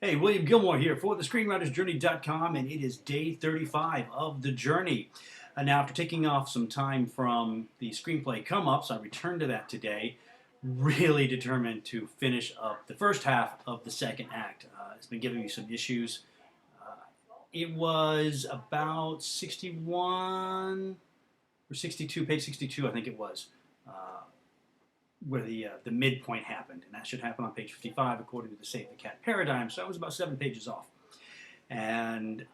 Hey, William Gilmore here for the ScreenwritersJourney.com, and it is day 35 of the journey. Now, after taking off some time from the screenplay come-ups, I returned to that today, really determined to finish up the first half of the second act. It's been giving me some issues. It was about 61 or 62, page 62, I think it was. Where the midpoint happened, and that should happen on page 55 according to the Save the Cat paradigm. So I was about 7 pages off, and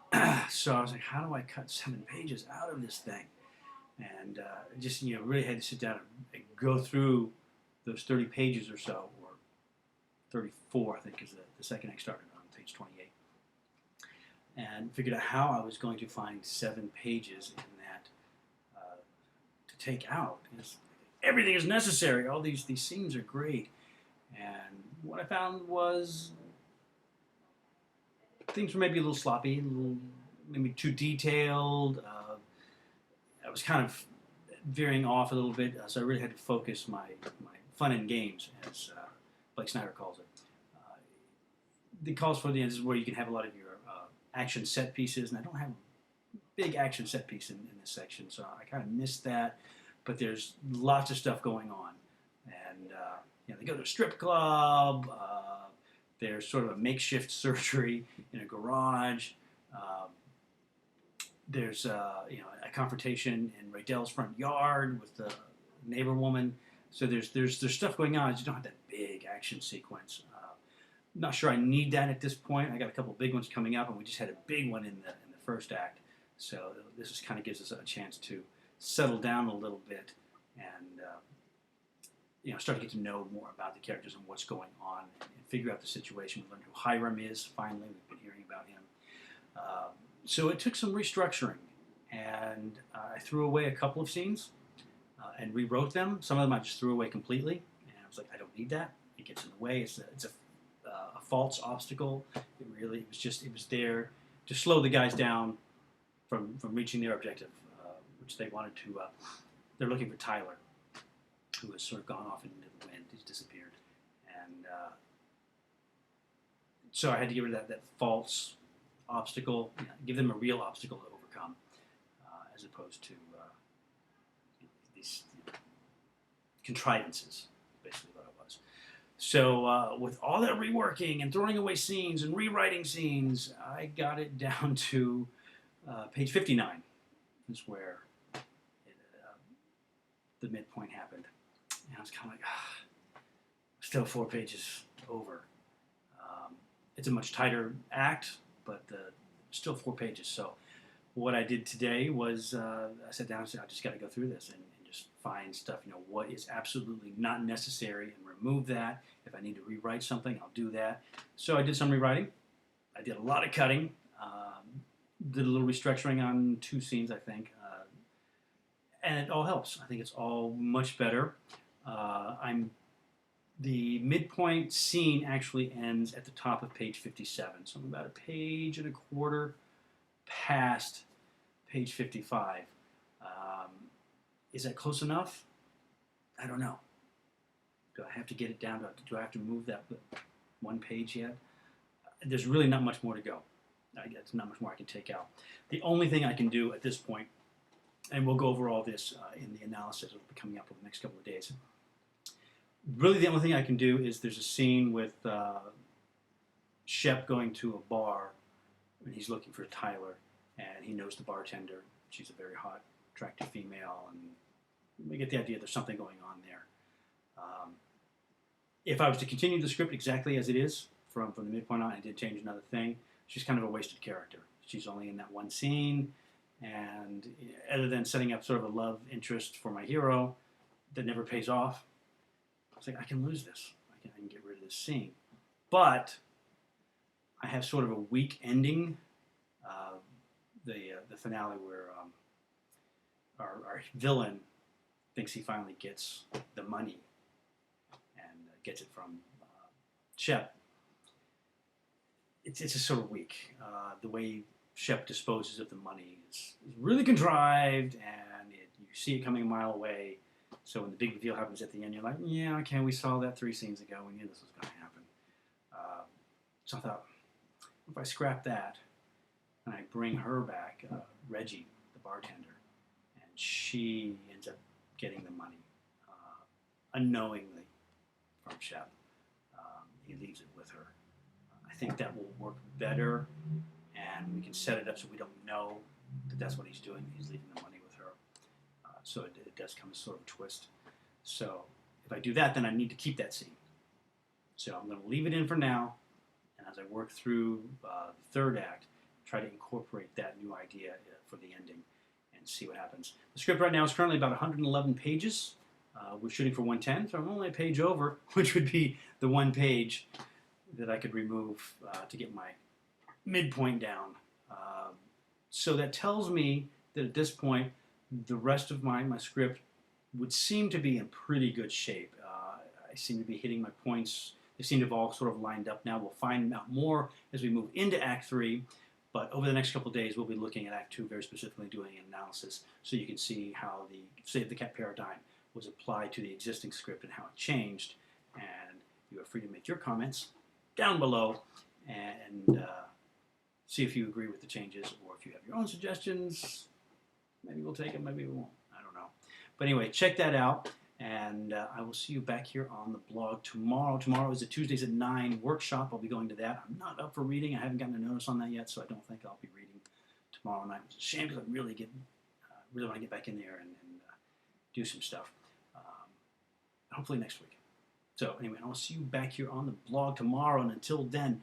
so I was like, how do I cut 7 pages out of this thing? And just really had to sit down and go through those 30 pages or so, or 34, I think, is the second act started on page 28, and figured out how I was going to find 7 pages in that to take out. Everything is necessary. All these scenes are great. And what I found was things were maybe a little sloppy, maybe too detailed. I was kind of veering off a little bit, so I really had to focus my fun and games, as Blake Snyder calls it. The calls for the end is where you can have a lot of your action set pieces, and I don't have a big action set piece in this section, so I kind of missed that. But there's lots of stuff going on, and they go to a strip club. There's sort of a makeshift surgery in a garage. There's a confrontation in Raydell's front yard with the neighbor woman. So there's stuff going on. I just don't have that big action sequence. I'm not sure I need that at this point. I got a couple big ones coming up, and we just had a big one in the first act. So this just kind of gives us a chance to settle down a little bit and start to get to know more about the characters and what's going on, and figure out the situation. We learn who Hiram is. Finally, we've been hearing about him. So it took some restructuring, and I threw away a couple of scenes and rewrote them. Some of them I just threw away completely, and I was like, I don't need that. It gets in the way. It's a false obstacle. It was there to slow the guys down from reaching their objective, which they wanted to. They're looking for Tyler, who has sort of gone off into the wind. He's disappeared, and so I had to get rid of that false obstacle. Give them a real obstacle to overcome, as opposed to these contrivances. Basically, what it was. So with all that reworking and throwing away scenes and rewriting scenes, I got it down to page 59. Is where the midpoint happened. And I was kind of like, still 4 pages over. It's a much tighter act, but still 4 pages. So what I did today was I sat down and said, I just got to go through this and just find stuff, what is absolutely not necessary, and remove that. If I need to rewrite something, I'll do that. So I did some rewriting. I did a lot of cutting. Did a little restructuring on 2 scenes, I think. And it all helps. I think it's all much better. The midpoint scene actually ends at the top of page 57. So I'm about a page and a quarter past page 55. Is that close enough? I don't know. Do I have to get it down? Do I have to move that 1 page yet? There's really not much more to go. There's not much more I can take out. The only thing I can do at this point, and we'll go over all this in the analysis that will be coming up over the next couple of days. Really, the only thing I can do is there's a scene with Shep going to a bar, and he's looking for Tyler, and he knows the bartender. She's a very hot, attractive female, and we get the idea there's something going on there. If I was to continue the script exactly as it is from the midpoint on, I did change another thing. She's kind of a wasted character. She's only in that one scene, and other than setting up sort of a love interest for my hero that never pays off, I was like, I can lose this. I can get rid of this scene. But I have sort of a weak ending. The finale where our villain thinks he finally gets the money and gets it from Shep. It's just sort of weak. The way Shep disposes of the money is really contrived, and you see it coming a mile away. So when the big reveal happens at the end, you're like, yeah, okay, we saw that 3 scenes ago. We knew this was going to happen. So I thought, if I scrap that and I bring her back, Reggie, the bartender, and she ends up getting the money unknowingly from Shep. He leaves it with her. I think that will work better, and we can set it up so we don't know that that's what he's doing. He's leaving the money with her. So it does come as sort of a twist. So if I do that, then I need to keep that scene. So I'm going to leave it in for now, and as I work through the third act, try to incorporate that new idea for the ending and see what happens. The script right now is currently about 111 pages. We're shooting for 110, so I'm only a page over, which would be the one page that I could remove to get my midpoint down. So that tells me that at this point, the rest of my script would seem to be in pretty good shape. I seem to be hitting my points. They seem to have all sort of lined up now. We'll find out more as we move into Act 3, but over the next couple of days, we'll be looking at Act 2, very specifically doing an analysis so you can see how the Save the Cat paradigm was applied to the existing script and how it changed. And you are free to make your comments down below and see if you agree with the changes, or if you have your own suggestions. Maybe we'll take them, maybe we won't. I don't know. But anyway, check that out, and I will see you back here on the blog tomorrow. Tomorrow is a Tuesdays at 9 workshop. I'll be going to that. I'm not up for reading. I haven't gotten a notice on that yet, so I don't think I'll be reading tomorrow night. It's a shame because I really want to get back in there and do some stuff. Hopefully next week. So anyway, I'll see you back here on the blog tomorrow, and until then,